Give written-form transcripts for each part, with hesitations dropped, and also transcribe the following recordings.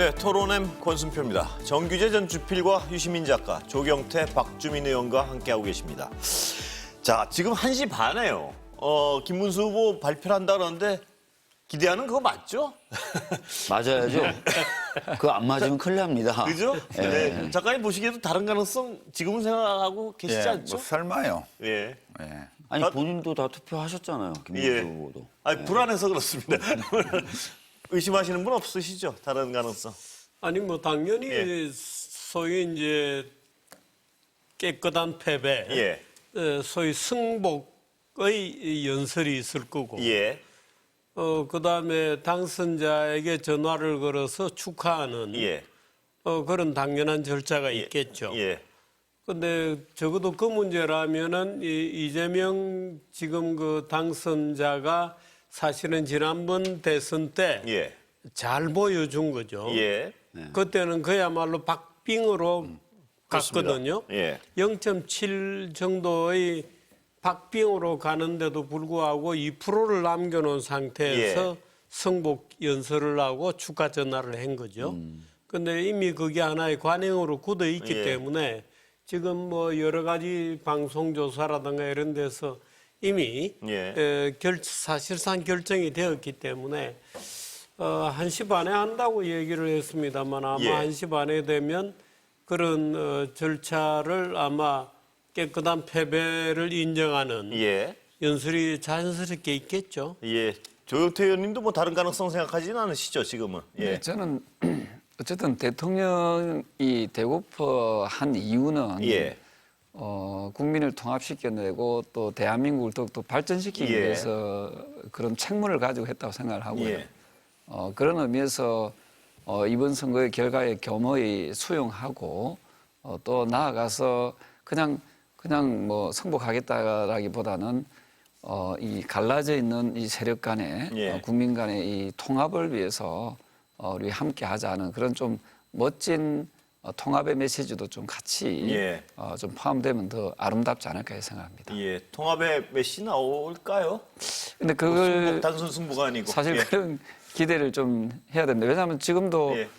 네, 토론엠 권순표입니다. 정규재 전 주필과 유시민 작가, 조경태, 박주민 의원과 함께하고 계십니다. 자, 지금 1시 반에요. 김문수 후보 발표를 한다는데 기대하는 그거 맞죠? 맞아야죠. 그거 안 맞으면 큰일 납니다. 그죠? 예. 네. 작가님 보시기에도 다른 가능성 지금은 생각하고 계시지 않죠? 뭐 설마요. 예. 예. 아니 본인도 다 투표하셨잖아요. 김문수 예. 후보도. 아니, 불안해서 그렇습니다. 의심하시는 분 없으시죠? 다른 가능성. 아니 뭐 당연히 예. 소위 이제 깨끗한 패배, 예. 소위 승복의 연설이 있을 거고, 예. 그다음에 당선자에게 전화를 걸어서 축하하는 예. 그런 당연한 절차가 있겠죠. 예. 근데 적어도 그 문제라면은 이재명 지금 그 당선자가 사실은 지난번 대선 때 잘 예. 보여준 거죠. 예. 그때는 그야말로 박빙으로 갔거든요. 예. 0.7 정도의 박빙으로 가는데도 불구하고 2%를 남겨놓은 상태에서 예. 승복 연설을 하고 축하 전화를 한 거죠. 근데 이미 그게 하나의 관행으로 굳어 있기 예. 때문에 지금 뭐 여러 가지 방송조사라든가 이런 데서 이미 예. 사실상 결정이 되었기 때문에 1시 반에 한다고 얘기를 했습니다만 아마 예. 1시 반에 되면 그런 절차를 아마 깨끗한 패배를 인정하는 예. 연설이 자연스럽게 있겠죠. 예. 조영태 의원님도 뭐 다른 가능성 생각하지는 않으시죠, 지금은? 예. 네, 저는 어쨌든 대통령이 대고퍼한 이유는 예. 국민을 통합시켜내고 또 대한민국을 더욱더 발전시키기 예. 위해서 그런 책무를 가지고 했다고 생각을 하고요. 예. 그런 의미에서 이번 선거의 결과에 겸허히 수용하고 또 나아가서 그냥 뭐 승복하겠다라기보다는 이 갈라져 있는 이 세력 간의 예. 국민 간의 이 통합을 위해서 우리 함께 하자는 그런 좀 멋진 통합의 메시지도 좀 같이 예. 좀 포함되면 더 아름답지 않을까 생각합니다. 예. 통합의 메시 나올까요? 근데 그걸 승복, 단순 승부가 아니고. 사실 예. 그런 기대를 좀 해야 됩니다. 왜냐하면 지금도 예.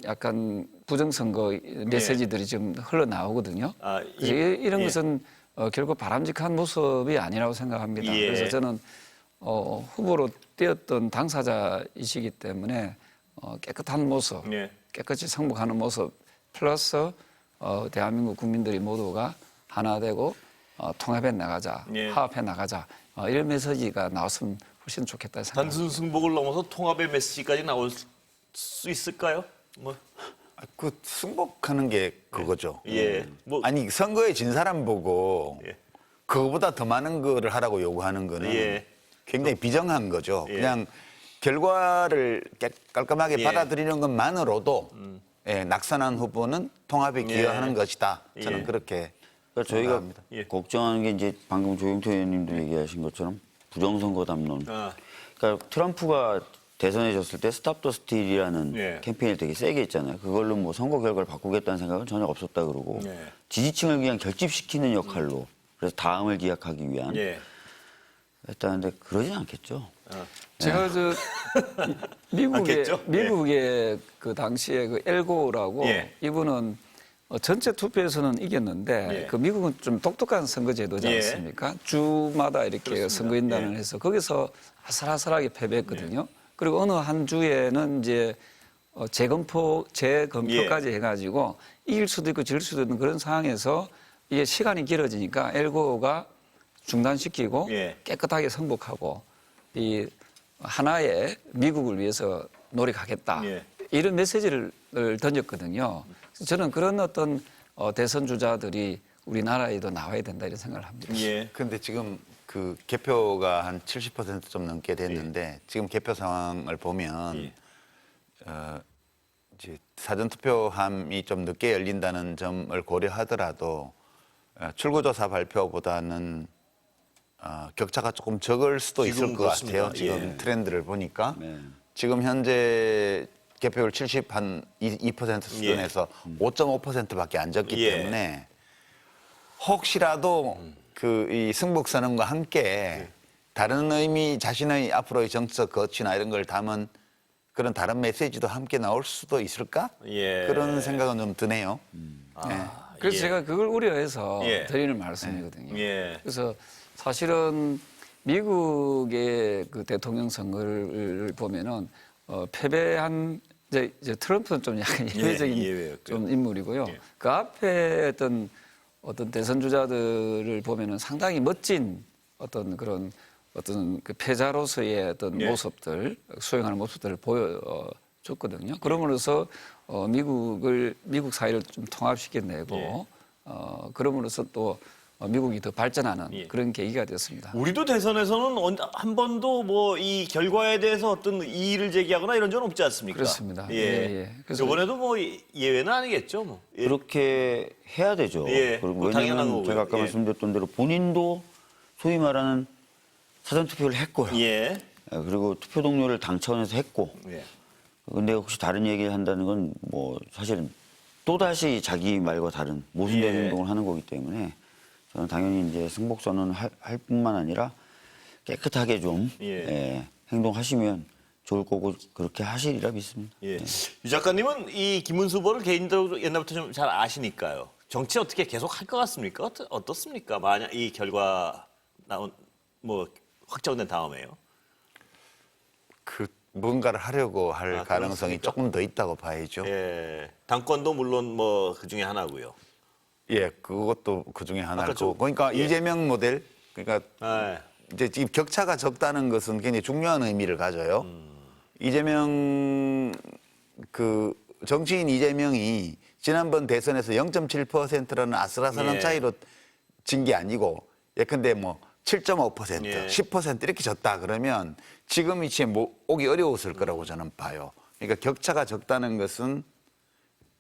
약간 부정선거 메시지들이 지금 흘러나오거든요. 아, 그래서 이런 예. 것은 결국 바람직한 모습이 아니라고 생각합니다. 예. 그래서 저는 후보로 뛰었던 당사자이시기 때문에 깨끗한 모습, 예. 깨끗이 승복하는 모습 플러스 대한민국 국민들이 모두가 하나 되고 통합해 나가자, 예. 화합해 나가자 이런 메시지가 나왔으면 훨씬 좋겠다 생각합니다. 단순 승복을 넘어서 통합의 메시지까지 나올 수 있을까요? 뭐. 그 승복하는 게 그거죠. 예. 뭐. 아니 선거에 진 사람 보고 예. 그거보다 더 많은 거를 하라고 요구하는 거는 예. 굉장히 비정한 거죠. 예. 그냥 결과를 깔끔하게 예. 받아들이는 것만으로도 낙선한 후보는 통합에 기여하는 것이다. 저는 예. 그렇게 그러니까 저희가 생각합니다. 예. 걱정하는 게 이제 방금 조영태 의원님도 얘기하신 것처럼 부정선거 담론. 아. 그러니까 트럼프가 대선에 졌을 때 스탑 더 스틸이라는 예. 캠페인을 되게 세게 했잖아요. 그걸로 뭐 선거 결과를 바꾸겠다는 생각은 전혀 없었다 그러고 예. 지지층을 그냥 결집시키는 역할로 그래서 다음을 기약하기 위한 예. 했다는데 그러진 않겠죠. 제가 저 않겠죠? 미국의 그 당시에 그 엘고라고 예. 이분은 전체 투표에서는 이겼는데 예. 그 미국은 좀 독특한 선거제도지 예. 않습니까? 주마다 이렇게 그렇습니다. 선거인단을 예. 해서 거기서 아슬아슬하게 패배했거든요. 그리고 어느 한 주에는 이제 재검표까지 예. 해가지고 이길 수도 있고 질 수도 있는 그런 상황에서 이게 시간이 길어지니까 엘고가 중단시키고 예. 깨끗하게 승복하고 이 하나의 미국을 위해서 노력하겠다. 예. 이런 메시지를 던졌거든요. 저는 그런 어떤 대선 주자들이 우리나라에도 나와야 된다 이런 생각을 합니다. 예. 근데 지금 그 개표가 한 70% 좀 넘게 됐는데 지금 개표 상황을 보면 예. 이제 사전 투표함이 좀 늦게 열린다는 점을 고려하더라도 출구조사 발표보다는 격차가 조금 적을 수도 있을 지금 것 그렇습니다. 같아요. 지금 예. 트렌드를 보니까 네. 지금 현재 개표율 72% 수준에서 5.5%밖에 안 졌기 예. 때문에 혹시라도 그 이 승복 선언과 함께 다른 의미 자신의 앞으로의 정치적 거취나 이런 걸 담은 그런 다른 메시지도 함께 나올 수도 있을까? 예. 그런 생각은 좀 드네요. 그래서 예. 제가 그걸 우려해서 예. 드리는 말씀이거든요. 예. 그래서 사실은 미국의 그 대통령 선거를 보면은 패배한 이제 트럼프는 좀 약간 예외적인 예외였고요. 좀 인물이고요. 예. 그 앞에 어떤 대선 주자들을 보면은 상당히 멋진 어떤 그런 어떤 그 패자로서의 어떤 예. 모습들 수행하는 모습들을 보여줬거든요. 그럼으로써 미국 사회를 좀 통합시켜내고 예. 그럼으로써 또 미국이 더 발전하는 예. 그런 계기가 됐습니다. 우리도 대선에서는 한 번도 뭐 이 결과에 대해서 어떤 이의를 제기하거나 이런 적은 없지 않습니까? 그렇습니다. 예. 예, 예. 그래서 이번에도 뭐 예외는 아니겠죠, 뭐. 예. 그렇게 해야 되죠. 예, 그리고 그거 당연한 왜냐하면 거고요. 제가 아까 예. 말씀드렸던 대로 본인도 소위 말하는 사전 투표를 했고요. 예. 그리고 투표 동료를 당 차원에서 했고. 예. 근데 혹시 다른 얘기를 한다는 건 뭐 사실은 또 다시 자기 말과 다른 모순된 예. 행동을 하는 거기 때문에 저는 당연히 이제 승복 선언을 할 뿐만 아니라 깨끗하게 좀 예. 행동하시면 좋을 거고 그렇게 하시리라 믿습니다. 예. 유 작가님은 이 김문수 후보를 개인적으로 옛날부터 좀 잘 아시니까요. 정치 어떻게 계속 할 것 같습니까? 어떻습니까? 만약 이 결과 뭐 확정된 다음에요. 그 뭔가를 하려고 할 아, 가능성이 그렇습니까? 조금 더 있다고 봐야죠. 예. 당권도 물론 뭐 그 중에 하나고요. 예, 그것도 그 중에 하나고. 저- 그러니까 예. 이재명 모델, 그러니까 예. 이제 지금 격차가 적다는 것은 굉장히 중요한 의미를 가져요. 이재명 그 정치인 이재명이 지난번 대선에서 0.7%라는 아슬아슬한 예. 차이로 진 게 아니고 예컨대 뭐 7.5%, 예. 10% 이렇게 졌다 그러면 지금 이치에 오기 어려웠을 거라고 저는 봐요. 그러니까 격차가 적다는 것은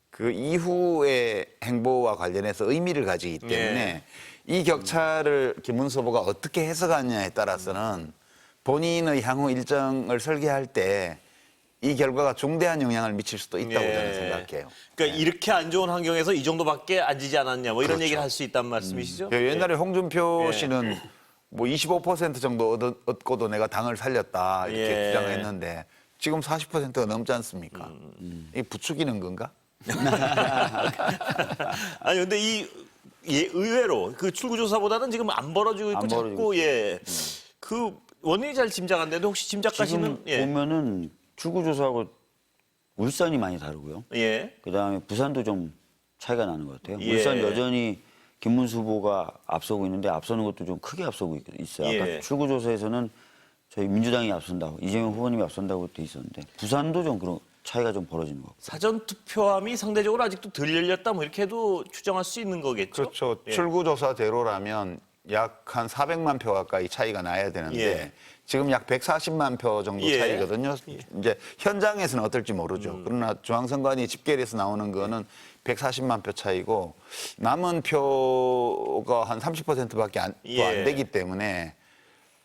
그 이후의 행보와 관련해서 의미를 가지기 때문에 이 격차를 김문수 후보가 어떻게 해석하느냐에 따라서는 본인의 향후 일정을 설계할 때 이 결과가 중대한 영향을 미칠 수도 있다고 예. 저는 생각해요. 그러니까 이렇게 안 좋은 환경에서 이 정도밖에 안 지지 않았냐 뭐 이런 그렇죠. 얘기를 할 수 있다는 말씀이시죠? 옛날에 홍준표 예. 씨는 뭐 25% 정도 얻고도 내가 당을 살렸다 이렇게 예. 주장했는데 지금 40%가 넘지 않습니까? 이게 부추기는 건가? 아니 근데 의외로 그 출구조사보다는 지금 안 벌어지고 있고 안 벌어지고 자꾸 그 원인이 잘 짐작 안 되는데 혹시 짐작 가시는 지금 보면은 출구조사하고 울산이 많이 다르고요. 예. 그다음에 부산도 좀 차이가 나는 것 같아요. 예. 울산 여전히 김문수 후보가 앞서고 있는데 앞서는 것도 좀 크게 앞서고 있어요. 아까 예. 출구조사에서는 저희 민주당이 앞선다고 이재명 후보님이 앞선다고 돼 있었는데 부산도 좀 그런 차이가 좀 벌어지는 것 같고. 사전 투표함이 상대적으로 아직도 덜 열렸다 뭐 이렇게 해도 추정할 수 있는 거겠죠. 그렇죠. 예. 출구조사대로라면 약 한 400만 표 가까이 차이가 나야 되는데 예. 지금 약 140만 표 정도 예. 차이거든요. 이제 현장에서는 어떨지 모르죠. 그러나 중앙선관위 집계에서 나오는 거는 140만 표 차이고 남은 표가 한 30%밖에 안 예. 되기 때문에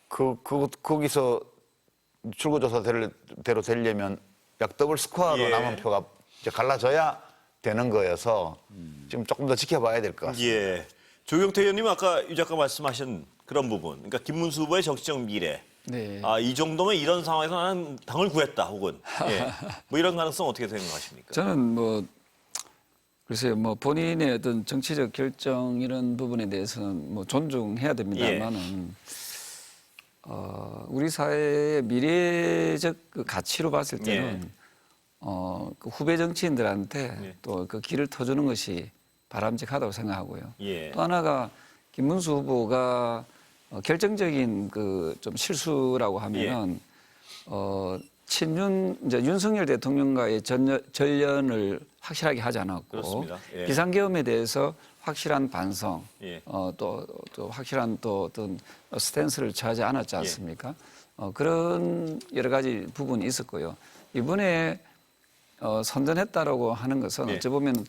거기서 출구조사대로 되려면 약 더블 스코어로 예. 남은 표가 이제 갈라져야 되는 거여서 지금 조금 더 지켜봐야 될 것 같습니다. 예. 조경태 의원님 아까 유 작가 말씀하신 그런 부분. 그러니까 김문수 후보의 정치적 미래. 네. 이 정도면 이런 상황에서 나는 당을 구했다 혹은 뭐 이런 가능성 어떻게 생각하십니까? 저는 뭐 글쎄요, 뭐 본인의 어떤 정치적 결정 이런 부분에 대해서는 뭐 존중해야 됩니다만은 우리 사회의 미래적 그 가치로 봤을 때는 그 후배 정치인들한테 또 그 길을 터주는 것이 바람직하다고 생각하고요. 예. 또 하나가 김문수 후보가 결정적인 그 좀 실수라고 하면은 이제 윤석열 대통령과의 전연을 확실하게 하지 않았고 그렇습니다. 예. 비상계엄에 대해서 확실한 반성, 예. 또 확실한 또 어떤 스탠스를 취하지 않았지 않습니까? 그런 여러 가지 부분이 있었고요. 이번에 선전했다라고 하는 것은 예. 어찌 보면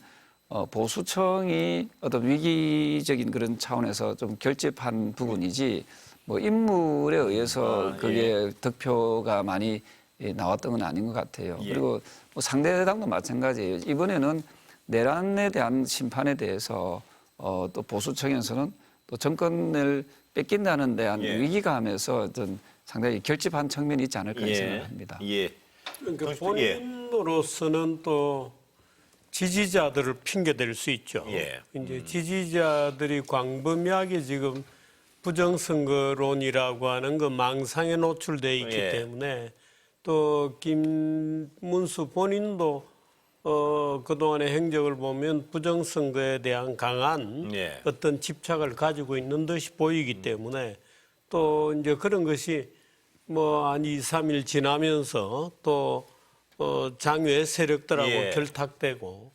보수청이 어떤 위기적인 그런 차원에서 좀 결집한 부분이지 뭐 인물에 의해서 그게 득표가 많이 나왔던 건 아닌 것 같아요. 예. 그리고 뭐 상대당도 마찬가지예요. 이번에는 내란에 대한 심판에 대해서 또 보수청에서는 또 정권을 뺏긴다는 데한 예. 위기감에서 어떤 상당히 결집한 측면이 있지 않을까 생각합니다. 예. 그러니까 예. 본인으로서는 또 지지자들을 핑계댈 수 있죠. 예. 이제 지지자들이 광범위하게 지금 부정선거론이라고 하는 그 망상에 노출돼 있기 예. 때문에 또 김문수 본인도 그동안의 행적을 보면 부정선거에 대한 강한 예. 어떤 집착을 가지고 있는 듯이 보이기 때문에 또 이제 그런 것이 뭐 한 2, 3일 지나면서 또 장외 세력들하고 예. 결탁되고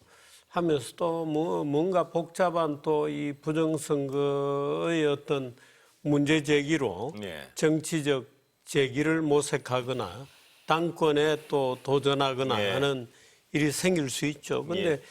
하면서 또 뭔가 복잡한 또 이 부정선거의 어떤 문제 제기로 예. 정치적 제기를 모색하거나 당권에 또 도전하거나 예. 하는 일이 생길 수 있죠. 근데 예.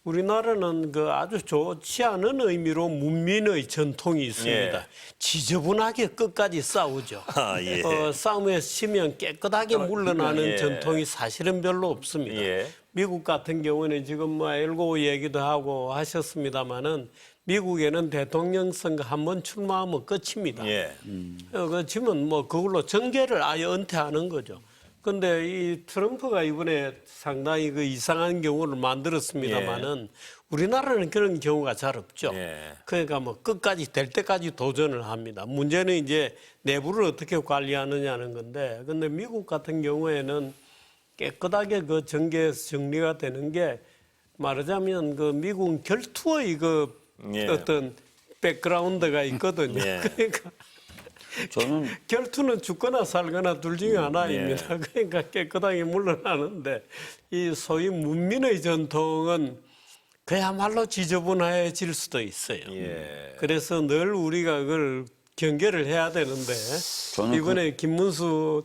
우리나라는 그 아주 좋지 않은 의미로 문민의 전통이 있습니다. 예. 지저분하게 끝까지 싸우죠. 아, 예. 싸움에 치면 깨끗하게 물러나는 예. 전통이 사실은 별로 없습니다. 예. 미국 같은 경우는 지금 뭐 엘고 얘기도 하고 하셨습니다마는 미국에는 대통령 선거 한 번 출마하면 끝입니다. 예. 그 지금 뭐 그걸로 정계를 아예 은퇴하는 거죠. 근데 이 트럼프가 이번에 상당히 그 이상한 경우를 만들었습니다마는 우리나라는 그런 경우가 잘 없죠. 예. 그러니까 뭐 끝까지 될 때까지 도전을 합니다. 문제는 이제 내부를 어떻게 관리하느냐는 건데, 근데 미국 같은 경우에는 깨끗하게 그 정계에서 정리가 되는 게 말하자면 그 미국 결투의 그 예. 어떤 백그라운드가 있거든요. 예. 그러니까 저는 결투는 죽거나 살거나 둘 중에 하나입니다. 그러니까 깨끗하게 물러나는데 이 소위 문민의 전통은 그야말로 지저분해질 수도 있어요. 예. 그래서 늘 우리가 그걸 경계를 해야 되는데 저는 이번에 김문수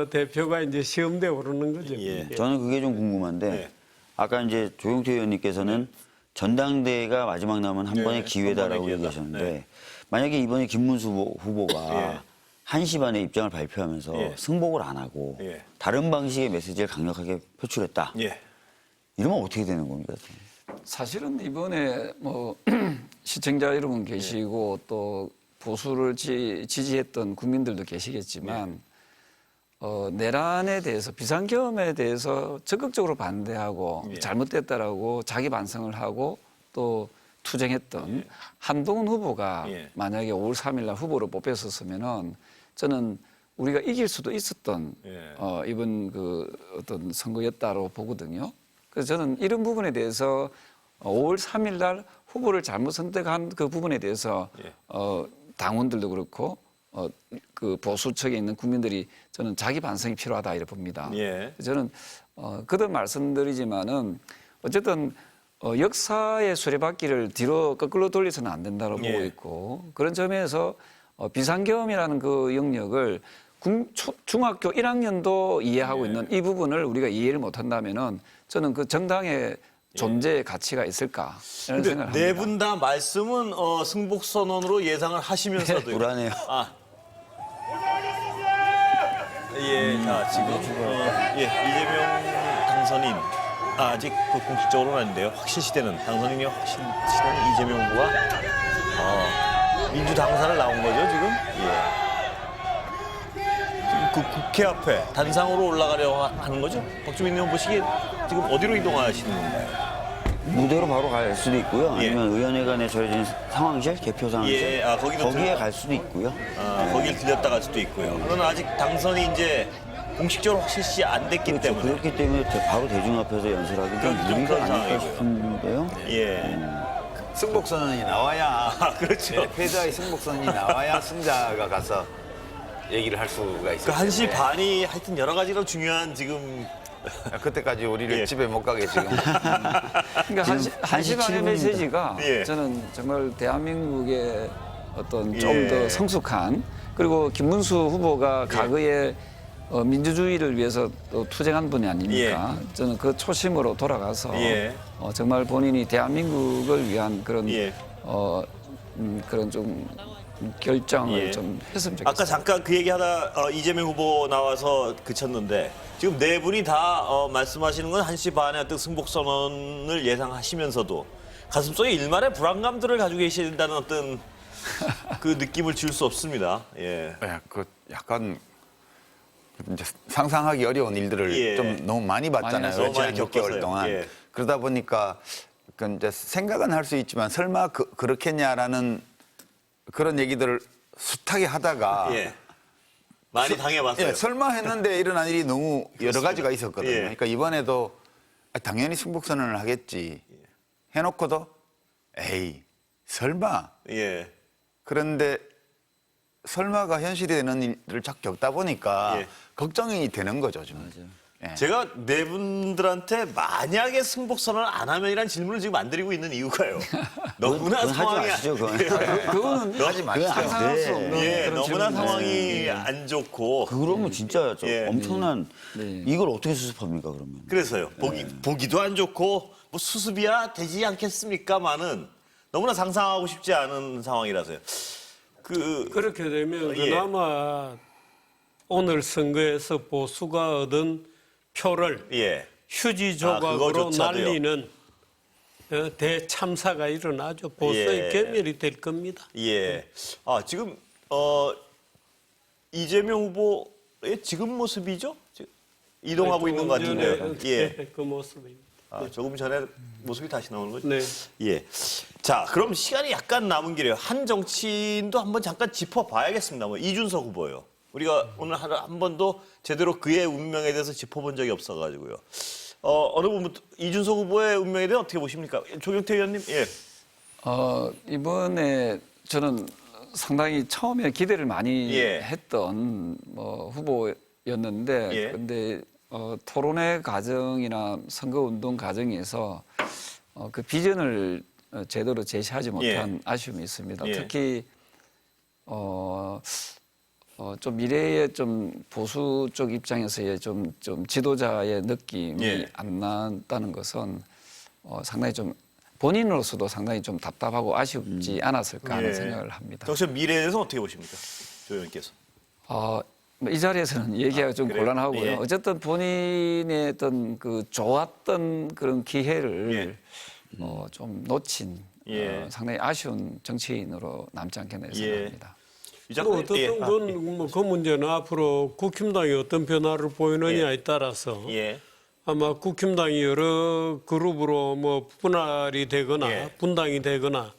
대표가 이제 시험대 오르는 거죠. 예. 저는 그게 좀 궁금한데 네. 아까 이제 조용태 의원님께서는 전당대회가 마지막 남은 한 네, 번의 기회다라고 한 번의 기회다. 얘기하셨는데 네. 만약에 이번에 김문수 후보가 예. 1시 반에 입장을 발표하면서 예. 승복을 안 하고 예. 다른 방식의 메시지를 강력하게 표출했다. 예. 이러면 어떻게 되는 겁니까? 사실은 이번에 뭐 시청자 여러분 계시고 또 보수를 지지했던 국민들도 계시겠지만 내란에 대해서 비상계엄에 대해서 적극적으로 반대하고 예. 잘못됐다라고 자기 반성을 하고 또 투쟁했던 한동훈 후보가 예. 만약에 5월 3일 날 후보로 뽑혔었으면은 저는 우리가 이길 수도 있었던 예. 이번 그 어떤 선거였다로 보거든요. 그래서 저는 이런 부분에 대해서 5월 3일 날 후보를 잘못 선택한 그 부분에 대해서 예. 당원들도 그렇고 그 보수 측에 있는 국민들이 저는 자기 반성이 필요하다 이렇게 봅니다. 예. 저는 그도 말씀드리지만은 어쨌든 역사의 수레바퀴를 뒤로 거꾸로 돌려서는 안 된다고 예. 보고 있고 그런 점에서 비상계엄이라는 그 영역을 중학교 1학년도 이해하고 예. 있는 이 부분을 우리가 이해를 못한다면은 저는 그 정당의 존재의 가치가 있을까 이런 근데 생각을 네 합니다. 분 다 말씀은 승복 선언으로 예상을 하시면서도 불안해요. 예, 자 지금 이재명 당선인 아직 그 공식적으로는 아닌데요. 확실시되는 당선인이 확실시되는 이재명 후보가 민주당사를 나온 거죠 지금. 예. 지금 그 국회 앞에 단상으로 올라가려고 하는 거죠. 박주민 의원 보시기에 지금 어디로 이동하시는 건가요? 무대로 바로 갈 수도 있고요. 예. 아니면 의원회관에 저희는 상황실, 개표 상황실 예, 거기도 거기에 들어가- 갈 수도 있고요. 거길 들렸다 갈 수도 있고요. 그러나 아직 당선이 이제 공식적으로 확실시 안 됐기 그렇죠. 때문에. 그렇기 때문에 바로 대중 앞에서 연설하기 좀 좀 무리가 그런 아닐까 상황이고요. 싶은데요. 예. 승복선언이 나와야 그렇죠. 네, 패자의 승복선언이 나와야 승자가 가서 얘기를 할 수가 있어요. 그 1시 반이 하여튼 여러 가지로 중요한 지금 그때까지 우리를 예. 집에 못 가게 지금. 그러니까 지금 1시 반의 1시 메시지가 예. 저는 정말 대한민국의 어떤 좀 예. 더 성숙한 그리고 김문수 후보가 과거에 민주주의를 위해서 또 투쟁한 분이 아닙니까? 저는 그 초심으로 돌아가서 예. 정말 본인이 대한민국을 위한 그런 예. 그런 좀 결정을 예. 좀 했으면 좋겠어요. 아까 잠깐 그 얘기하다 이재명 후보 나와서 그쳤는데 지금 네 분이 다 말씀하시는 건 1시 반에 어떤 승복 선언을 예상하시면서도 가슴속에 일말의 불안감들을 가지고 계신다는 어떤 그 느낌을 줄 수 없습니다. 예. 예, 그 약간 이제 상상하기 어려운 일들을 예. 좀 너무 많이 봤잖아요. 했어요. 너무 많이 6개월 겪었어요. 동안. 예. 그러다 보니까 그 이제 생각은 할 수 있지만 설마 그렇겠냐라는 그런 얘기들을 숱하게 하다가 예. 많이 당해봤어요. 예, 설마 했는데 일어난 일이 너무 여러 가지가 있었거든요. 예. 그러니까 이번에도 당연히 승복선언을 하겠지 해놓고도 에이 설마 예. 그런데 설마가 현실이 되는 일을 자꾸 겪다 보니까 예. 걱정이 되는 거죠 지금. 예. 제가 네 분들한테 만약에 승복선언을 안 하면이라는 질문을 지금 안 드리고 있는 이유가요. 너무나 그건 하지 상황이 마시죠, 그건. 그거는 하지 마시죠. 상상할 수 없는 예, 그런 너무나 질문이네요. 상황이 안 좋고 그러면 진짜 저 예. 엄청난 네. 이걸 어떻게 수습합니까 그러면? 그래서요. 보기도 안 좋고 뭐 수습이야 되지 않겠습니까만은 너무나 상상하고 싶지 않은 상황이라서요. 그렇게 되면 예. 그나마 오늘 선거에서 보수가 얻은 표를 예. 휴지 조각으로 그거조차도요. 날리는 대참사가 일어나죠. 보수의 예. 괴멸이 될 겁니다. 예. 아, 지금 이재명 후보의 지금 모습이죠? 지금 이동하고 있는 것 조금 같은데요. 전에 예. 그 모습입니다. 아, 조금 전에 모습이 다시 나오는 거죠? 네. 예. 자, 그럼 시간이 약간 남은 길에요. 한 정치인도 한번 잠깐 짚어봐야겠습니다. 뭐 이준석 후보요. 우리가 오늘 한 번도 제대로 그의 운명에 대해서 짚어본 적이 없어가지고요. 어느 분부터 이준석 후보의 운명에 대해 어떻게 보십니까? 조경태 의원님, 예. 이번에 저는 상당히 처음에 기대를 많이 예. 했던 후보였는데 예. 근데 토론회 과정이나 선거운동 과정에서 그 비전을 제대로 제시하지 못한 아쉬움이 있습니다. 예. 특히 좀 미래의 좀 보수 쪽 입장에서의 좀 지도자의 느낌이 예. 안 났다는 것은 상당히 좀 본인으로서도 상당히 좀 답답하고 아쉽지 않았을까 하는 예. 생각을 합니다. 정치 미래에 대해서 어떻게 보십니까? 조 의원께서. 이 자리에서는 얘기가 좀 그래요? 곤란하고요. 예. 어쨌든 본인의 어떤 그 좋았던 그런 기회를 좀 놓친 예. 상당히 아쉬운 정치인으로 남지 않겠나 예. 생각합니다. 이 뭐 작가님, 어떻든 그 문제는 앞으로 국힘당이 어떤 변화를 보이느냐에 따라서 예. 아마 국힘당이 여러 그룹으로 뭐 분할이 되거나 예. 분당이 되거나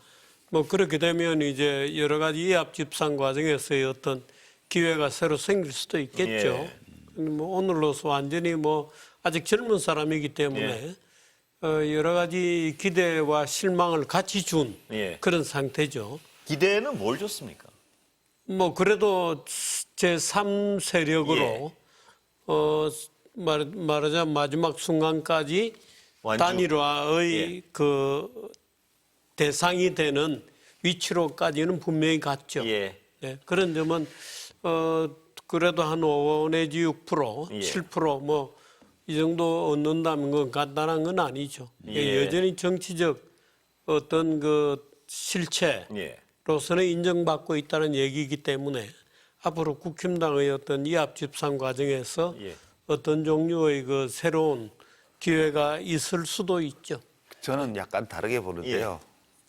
뭐 그렇게 되면 이제 여러 가지 이합 집산 과정에서의 어떤 기회가 새로 생길 수도 있겠죠. 예. 근데 뭐 오늘로서 완전히 뭐 아직 젊은 사람이기 때문에 여러 가지 기대와 실망을 같이 준 예. 그런 상태죠. 기대는 뭘 줬습니까? 뭐 그래도 제3 세력으로 말하자면 마지막 순간까지 완주. 단일화의 그 대상이 되는 위치로까지는 분명히 갔죠. 예. 예, 그런 점은 그래도 한 5 내지 6%, 예. 7% 이 정도 얻는다는 건 간단한 건 아니죠. 예. 여전히 정치적 어떤 그 실체 예. 로서는 인정받고 있다는 얘기이기 때문에 앞으로 국힘당의 어떤 이합 집산 과정에서 예. 어떤 종류의 그 새로운 기회가 있을 수도 있죠. 저는 약간 다르게 보는데요.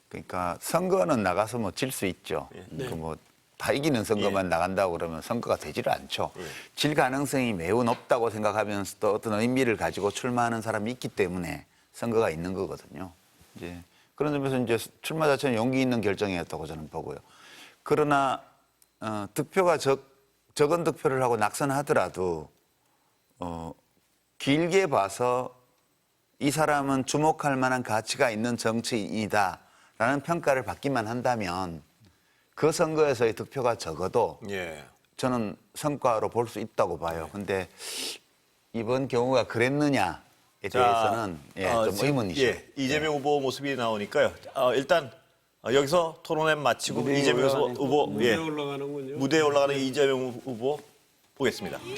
그러니까 선거는 나가서 뭐 질 수 있죠. 그 뭐 다 이기는 선거만 나간다고 그러면 선거가 되지를 않죠. 질 가능성이 매우 높다고 생각하면서도 어떤 의미를 가지고 출마하는 사람이 있기 때문에 선거가 있는 거거든요. 이제 그런 점에서 이제 출마 자체는 용기 있는 결정이었다고 저는 보고요. 그러나 득표가 적은 득표를 하고 낙선하더라도 길게 봐서 이 사람은 주목할 만한 가치가 있는 정치인이다라는 평가를 받기만 한다면 그 선거에서의 득표가 적어도 예. 저는 성과로 볼 수 있다고 봐요. 근데 이번 경우가 그랬느냐에 대해서는 좀 지금, 의문이죠. 이재명 후보 모습이 나오니까요. 일단 여기서 토론회 마치고 이재명 후보 무대에 올라가는군요. 무대에 올라가는 이재명 후보 보겠습니다.